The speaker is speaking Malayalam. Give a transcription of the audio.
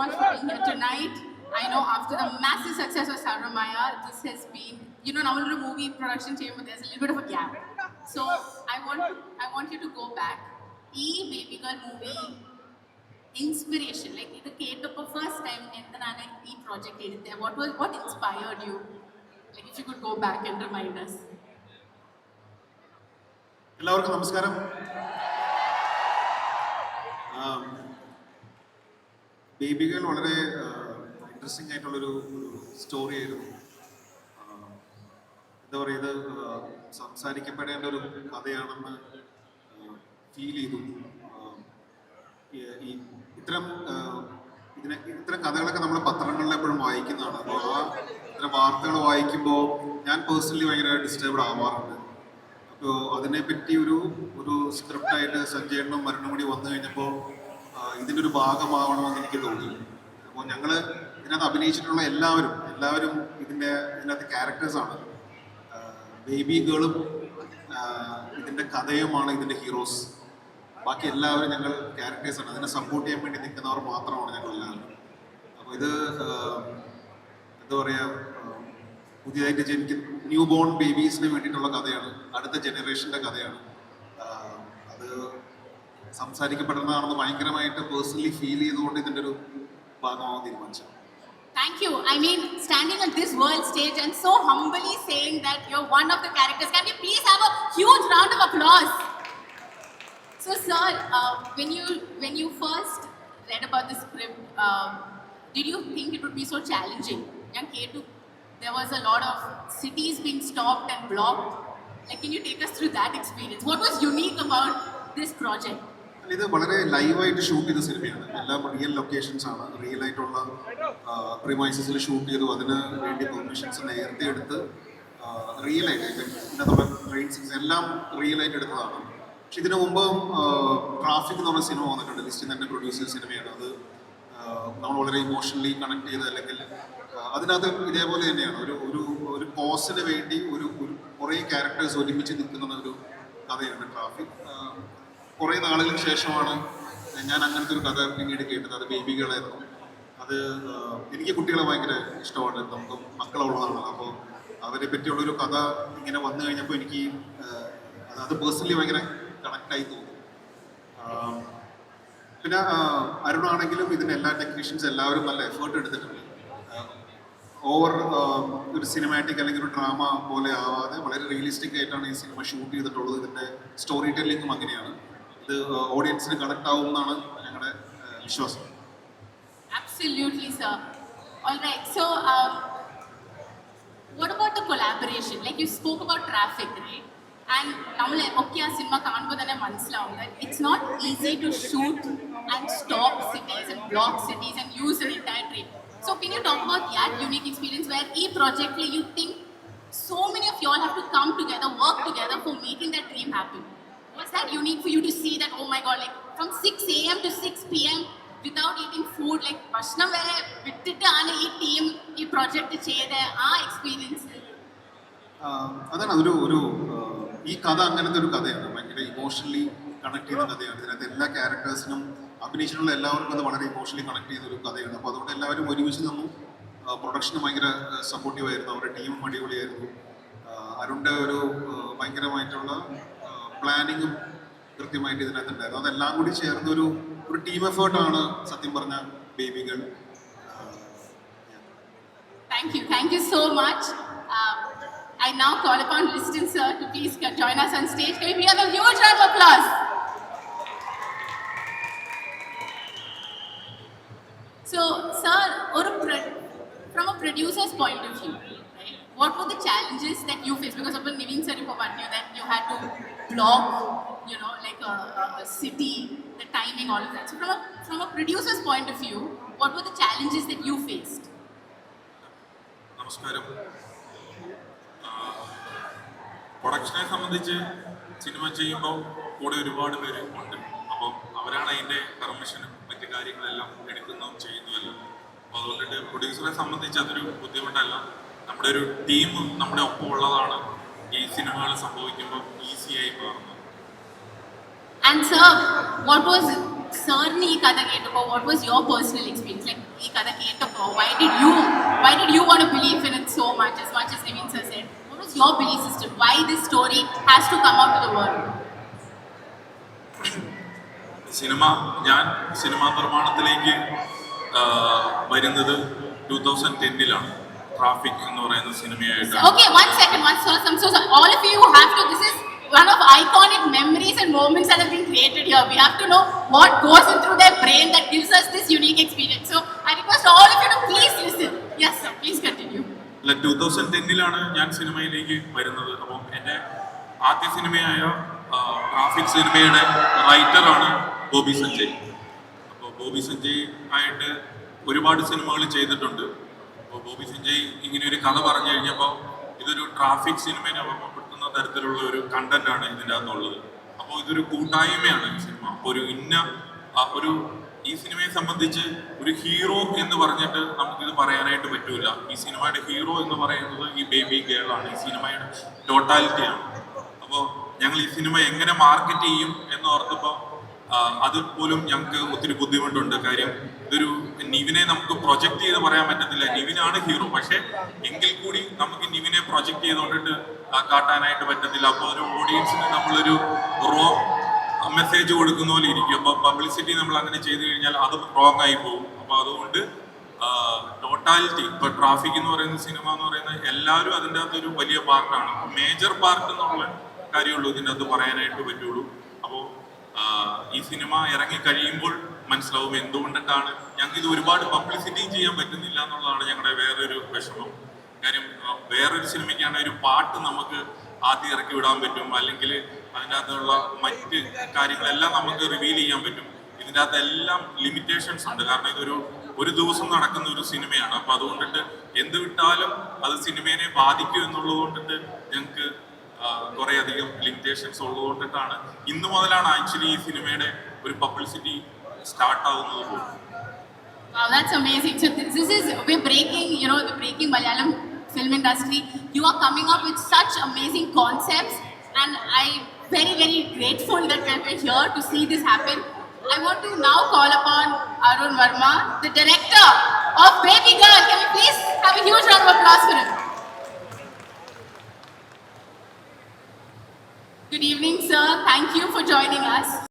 much for being here tonight. I know after the massive success of Saramaya, this has been, now in a movie production team, there's a little bit of a gap. So I want you to go back. Baby Girl movie inspiration, like it came up for first time in the project. What inspired you? Like if you could go back and remind us. എല്ലാവർക്കും നമസ്കാരം. ബേബി ഗേൾ വളരെ ഇൻട്രസ്റ്റിംഗ് ആയിട്ടുള്ളൊരു സ്റ്റോറി ആയിരുന്നു. എന്താ പറയുക, ഇത് സംസാരിക്കപ്പെടേണ്ട ഒരു കഥയാണെന്ന് ഫീൽ ചെയ്തു. ഇത്തരം കഥകളൊക്കെ നമ്മൾ പത്രങ്ങളിൽ എപ്പോഴും വായിക്കുന്നതാണ്. അപ്പോൾ ഇത്തരം വാർത്തകൾ വായിക്കുമ്പോൾ ഞാൻ പേഴ്സണലി ഭയങ്കര ഡിസ്റ്റർബ്ഡ് ആവാറുണ്ട്. അപ്പോൾ അതിനെപ്പറ്റി ഒരു സ്ക്രിപ്റ്റായിട്ട് സഞ്ജയനും മരണും കൂടി വന്നു കഴിഞ്ഞപ്പോൾ ഇതിൻ്റെ ഒരു ഭാഗമാവണമെന്ന് എനിക്ക് തോന്നി. അപ്പോൾ ഞങ്ങൾ ഇതിനകത്ത് അഭിനയിച്ചിട്ടുള്ള എല്ലാവരും ഇതിനകത്ത് ക്യാരക്ടേഴ്സാണ്. ബേബി ഗേളും ഇതിൻ്റെ കഥയുമാണ് ഇതിൻ്റെ ഹീറോസ്. ബാക്കി എല്ലാവരും ഞങ്ങൾ ക്യാരക്ടേഴ്സാണ്. അതിനെ സപ്പോർട്ട് ചെയ്യാൻ വേണ്ടി നിൽക്കുന്നവർ മാത്രമാണ് ഞങ്ങൾ എല്ലാവരും. അപ്പോൾ ഇത് എന്താ പറയുക, പുതിയതായിട്ട് ജനിക്കുന്ന ന്യൂ ബോൺ ബേബീസിന് വേണ്ടിയിട്ടുള്ള കഥയാണ്. അടുത്ത ജനറേഷൻ്റെ കഥയാണ്. അത് സംസാരിക്കപ്പെടുന്നതാണെന്ന് ഭയങ്കരമായിട്ട് പേഴ്സണലി ഫീൽ ചെയ്തുകൊണ്ട് ഇതിൻ്റെ ഒരു ഭാഗമാവാൻ തീരുമാനിച്ചു. Thank you. I mean, standing on this world stage and so humbly saying that you're one of the characters. Can we please have a huge round of applause? So, sir, when you first read about the script, did you think it would be so challenging? There was a lot of cities being stopped and blocked. Like, can you take us through that experience? What was unique about this project? ഇത് വളരെ ലൈവായിട്ട് ഷൂട്ട് ചെയ്ത സിനിമയാണ്. എല്ലാം റിയൽ ലൊക്കേഷൻസ് ആണ്. റിയൽ ആയിട്ടുള്ള പ്രിമൈസസിൽ ഷൂട്ട് ചെയ്തു. അതിന് വേണ്ടി പെർമിഷൻസ് നേരത്തെ എടുത്ത് റിയൽ ആയിട്ട് ഇതിനകത്തുള്ള ട്രെയിൻ സീൻസ് എല്ലാം റിയൽ ആയിട്ട് എടുത്തതാണ്. പക്ഷെ ഇതിനു മുമ്പ് ട്രാഫിക് എന്ന് പറഞ്ഞ സിനിമ വന്നിട്ടുണ്ട്. ലിസ്റ്റിൽ തന്നെ പ്രൊഡ്യൂസ് ചെയ്ത സിനിമയാണ്. അത് നമ്മൾ വളരെ ഇമോഷണലി കണക്ട് ചെയ്ത്, അല്ലെങ്കിൽ അതിനകത്ത് ഇതേപോലെ തന്നെയാണ് ഒരു കോസിന് വേണ്ടി കുറേ ക്യാരക്ടേഴ്സ് ഒരുമിച്ച് നിൽക്കുന്ന ഒരു കഥയാണ് ട്രാഫിക്. കുറേ നാളുകൾക്ക് ശേഷമാണ് ഞാൻ അങ്ങനത്തെ ഒരു കഥ പിന്നീട് കേട്ടത്. അത് ബേബി ഗേളായിരുന്നു. അത് എനിക്ക് കുട്ടികളെ ഭയങ്കര ഇഷ്ടമാണ്. നമുക്ക് മക്കളുള്ളതാണ്. അപ്പോൾ അവരെ പറ്റിയുള്ളൊരു കഥ ഇങ്ങനെ വന്നു കഴിഞ്ഞപ്പോൾ എനിക്ക് അത് പേഴ്സണലി ഭയങ്കര കണക്റ്റായി തോന്നി. പിന്നെ അരുണാണെങ്കിലും ഇതിൻ്റെ എല്ലാ ടെക്നീഷ്യൻസ് എല്ലാവരും നല്ല എഫേർട്ട് എടുത്തിട്ടുണ്ട്. ഓവർ ഒരു സിനിമാറ്റിക് അല്ലെങ്കിൽ ഒരു ഡ്രാമ പോലെ ആവാതെ വളരെ റിയലിസ്റ്റിക് ആയിട്ടാണ് ഈ സിനിമ ഷൂട്ട് ചെയ്തിട്ടുള്ളത്. ഇതിൻ്റെ സ്റ്റോറി ടെല്ലിങ്ങും അങ്ങനെയാണ്. ഇത് ഓഡിയൻസിന് കണക്ട് ആവും എന്നാണ് ഞങ്ങളുടെ വിശ്വാസം. Absolutely, sir. All right. So, what about the collaboration? Like you spoke about traffic, right? And nammal okay aa cinema kaanbo thane manasilavum that it's not easy to shoot and stop cities and block cities and use an entire train. So, can you talk about that unique experience where each project you think so many of you all have to come together, work together for making that dream happen? Was that unique for you to see that, oh my god, like from 6 a.m. to 6 p.m. without eating food, like ഭക്ഷണം വരെ വിട്ടിട്ടാണ് ഈ ടീം ഈ പ്രോജക്റ്റ് ചെയ്ത ആ എക്സ്പീരിയൻസ്? അതാണ് ഈ കഥ അങ്ങനത്തെ ഒരു കഥയാണ്. ഭയങ്കര ഇമോഷണലി കണക്ട് ചെയ്യുന്ന കഥയാണ്. ഇതിനകത്ത് എല്ലാ ക്യാരക്ടേഴ്സിനും അഭിനയിച്ചിട്ടുള്ള എല്ലാവർക്കും അത് വളരെ ഇമോഷണലി കണക്ട് ചെയ്യുന്ന ഒരു കഥയാണ്. അപ്പോൾ അതുകൊണ്ട് എല്ലാവരും ഒരുമിച്ച് നിന്നു. പ്രൊഡക്ഷന് ഭയങ്കര സപ്പോർട്ടീവായിരുന്നു. അവരുടെ ടീമും അടിപൊളിയായിരുന്നു. അരുണിൻ്റെ ഭയങ്കരമായിട്ടുള്ള പ്ലാനിങ്ങും കൃത്യമായിട്ട് ഇതിനകത്തുണ്ടായിരുന്നു. അതെല്ലാം കൂടി ചേർന്ന ഒരു ടീം എഫേർട്ടാണ് സത്യം പറഞ്ഞ baby girl. Thank you so much. I now call upon Liston sir to please join us on stage. Can we have a huge round of applause? So, sir, from a producer's point of view, right, what were the challenges that you faced? Because of Niveen sir informed you that you had to block, like a city, the timing, all of that. So, from a producer's point of view, what were the challenges that you faced? നമസ്കാരം. പ്രൊഡക്ഷനെ സംബന്ധിച്ച് സിനിമ ചെയ്യുമ്പോൾ കൂടെ ഒരുപാട് പേര് ഉണ്ട്. അപ്പോൾ അവരാണ് അതിൻ്റെ പെർമിഷനും മറ്റു കാര്യങ്ങളെല്ലാം എടുക്കുന്നതും ചെയ്യുന്നതല്ല. അപ്പോൾ അതുകൊണ്ടിട്ട് പ്രൊഡ്യൂസറെ സംബന്ധിച്ച് അതൊരു ബുദ്ധിമുട്ടല്ല. നമ്മുടെ ഒരു ടീം നമ്മുടെ ഒപ്പം ഉള്ളതാണ് ഈ സിനിമകൾ സംഭവിക്കുമ്പോൾ ഈസിയായി മാറുന്നത്. And sir, what was സാറിന് ഈ കഥ കേട്ടപ്പോൾ what was your personal experience like ഈ കഥ കേട്ടപ്പോൾ why did you want to believe in it so much as Naveen sir said? What was your belief system? Why this story has to come out to the world? ഞാൻ സിനിമാ നിർമ്മാണത്തിലേക്ക് വരുന്നത് 2010-ലാണ് ട്രാഫിക് എന്ന് പറയുന്ന സിനിമയായിട്ടാണ്. Okay, one second. I'm so sorry. All of you have to. This is one of iconic memories and moments that have been created here. We have to know what goes in through their brain that gives us this unique experience. So I request all of you to please listen. Yes, sir. Please continue. 2010-ലാണ് ഞാൻ സിനിമയിലേക്ക് വരുന്നത്. അപ്പം എൻ്റെ ആദ്യ സിനിമയായ ട്രാഫിക് സിനിമയുടെ റൈറ്ററാണ് ബോബി സഞ്ജയ്. അപ്പോൾ ബോബി സഞ്ജയ് ആയിട്ട് ഒരുപാട് സിനിമകൾ ചെയ്തിട്ടുണ്ട്. അപ്പോൾ ബോബി സഞ്ജയ് ഇങ്ങനെ ഒരു കഥ പറഞ്ഞു കഴിഞ്ഞപ്പോൾ ഇതൊരു ട്രാഫിക് സിനിമയെ ഓർമ്മപ്പെടുത്തുന്ന തരത്തിലുള്ള ഒരു കണ്ടന്റാണ് ഇതിൻ്റെ അകത്തുള്ളത്. അപ്പോൾ ഇതൊരു കൂട്ടായ്മയാണ് ഈ സിനിമ. ഒരു ഈ സിനിമയെ സംബന്ധിച്ച് ഒരു ഹീറോ എന്ന് പറഞ്ഞിട്ട് നമുക്കിത് പറയാനായിട്ട് പറ്റൂല. ഈ സിനിമയുടെ ഹീറോ എന്ന് പറയുന്നത് ഈ ബേബി ഗേൾ ആണ്. ഈ സിനിമയുടെ ടോട്ടാലിറ്റിയാണ്. അപ്പോൾ ഞങ്ങൾ ഈ സിനിമ എങ്ങനെ മാർക്കറ്റ് ചെയ്യും എന്ന് ഓർത്തപ്പോൾ അത് പോലും ഞങ്ങൾക്ക് ഒത്തിരി ബുദ്ധിമുട്ടുണ്ട്. കാര്യം ഇതൊരു നിവിനെ നമുക്ക് പ്രൊജക്റ്റ് ചെയ്ത് പറയാൻ പറ്റത്തില്ല. നിവിനാണ് ഹീറോ, പക്ഷെ എങ്കിൽ കൂടി നമുക്ക് നിവിനെ പ്രൊജക്റ്റ് ചെയ്തുകൊണ്ടിട്ട് കാട്ടാനായിട്ട് പറ്റത്തില്ല. അപ്പോൾ ഒരു ഓഡിയൻസിന് നമ്മളൊരു റോ മെസ്സേജ് കൊടുക്കുന്ന പോലെ ഇരിക്കും. അപ്പോൾ പബ്ലിസിറ്റി നമ്മൾ അങ്ങനെ ചെയ്തു കഴിഞ്ഞാൽ അത് റോങ് ആയി പോകും. അപ്പോൾ അതുകൊണ്ട് ടോട്ടാലിറ്റി ഇപ്പോൾ ട്രാഫിക് എന്ന് പറയുന്ന സിനിമ എന്ന് പറയുന്നത് എല്ലാവരും അതിൻ്റെ അകത്തൊരു വലിയ പാർട്ടാണ്. മേജർ പാർട്ട് എന്നുള്ള കാര്യമുള്ളൂ ഇതിൻ്റെ അകത്ത് പറയാനായിട്ട് പറ്റുള്ളൂ. അപ്പോൾ ഈ സിനിമ ഇറങ്ങി കഴിയുമ്പോൾ മനസ്സിലാവും എന്തുകൊണ്ടിട്ടാണ് ഞങ്ങൾക്ക് ഇത് ഒരുപാട് പബ്ലിസിറ്റി ചെയ്യാൻ പറ്റുന്നില്ല എന്നുള്ളതാണ് ഞങ്ങളുടെ വേറൊരു വിഷമം. കാര്യം വേറൊരു സിനിമയ്ക്കാണ് ഒരു പാട്ട് നമുക്ക് ആദ്യം ഇറക്കി വിടാൻ പറ്റും, അല്ലെങ്കിൽ അതിൻ്റെ അകത്തുള്ള മറ്റ് കാര്യങ്ങളെല്ലാം നമുക്ക് റിവീൽ ചെയ്യാൻ പറ്റും. ഇതിൻ്റെ അകത്തെല്ലാം ലിമിറ്റേഷൻസ് ഉണ്ട്. കാരണം ഒരു ദിവസം നടക്കുന്ന ഒരു സിനിമയാണ്. അപ്പോൾ അതുകൊണ്ടിട്ട് എന്ത് വിട്ടാലും അത് സിനിമയെ ബാധിക്കും എന്നുള്ളത് കൊണ്ടിട്ട് ഞങ്ങൾക്ക് കുറേ അധികം ലിമിറ്റേഷൻസ് ഉള്ളതുകൊണ്ടിട്ടാണ് ഇന്ന് മുതലാണ് ആക്ച്വലി ഈ സിനിമയുടെ ഒരു പബ്ലിസിറ്റി സ്റ്റാർട്ട് ആവുന്നത് പോലും. Wow, that's amazing. So we're breaking Malayalam film industry. You are coming up with such amazing concepts, and I'm very, very grateful that we're here to see this happen. I want to now call upon Arun Verma, the director of Baby Girl. Can we please have a huge round of applause for him? Good evening, sir. Thank you for joining us.